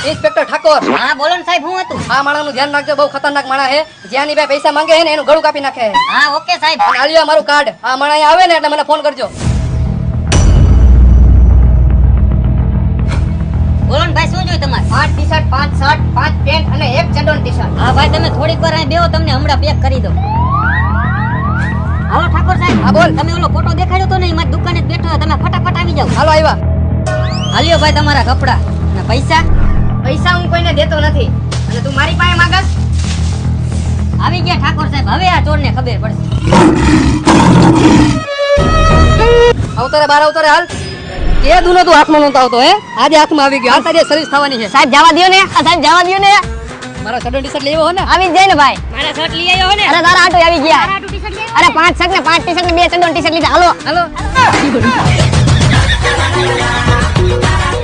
Inspector Thakor. હા બોલો ને સાહેબ, હું હતું? આ માણાનું ધ્યાન રાખજો, બહુ ખતરનાક માણા છે. જ્યાંની ભાઈ પૈસા માંગે છે ને એનું ગળું કાપી નાખે છે. હા ઓકે સાહેબ. અને આલ્યો મારું કાર્ડ. આ માણા અહીં આવે ને એટલે મને ફોન કરજો. બોલો ને ભાઈ, શું જોઈએ તમારે? 5 ટી-શર્ટ, 5 શર્ટ, 5 પેન્ટ અને 1 ચડ્ડોન ટી-શર્ટ. હા ભાઈ, તમે થોડીક વાર અહીં બેહો, તમને હમણાં પેક કરી દઉં. હાલો ઠાકોર સાહેબ. હા બોલ. તમે ઓલો ફોટો દેખાડ્યો તો ને, મારી દુકાને જ બેઠો છો, તમે ફટાફટ આવી જાઓ. હાલો આવ્યા. હાલ્યો ભાઈ તમારા કપડા અને પૈસા. પૈસા હું કોઈને દેતો નથી. અને તું મારી પાસે માંગસ? આવી ગયા ઠાકોર સાહેબ, હવે આ ચોરને ખબર પડશે. અવતારે બાર અવતારે હાલ. કે દુનો તું હાથમાં નહોતો આવતો હે? આજે હાથમાં આવી ગયો. આ તારી સર્વિસ થવાની છે. સાહેબ જવા દ્યો ને, સાહેબ જવા દ્યો ને. મારો ચડ્ડોન ટી-શર્ટ લેવો હો ને? આવી જ જાય ને ભાઈ. મારા શર્ટ લઈ આવ્યો હો ને? અરે તારા આટો આવી ગયા. અરે 5 શર્ટ ને 5 ટી-શર્ટ ને 2 ચડ્ડોન ટી-શર્ટ લીધા. હાલો હાલો.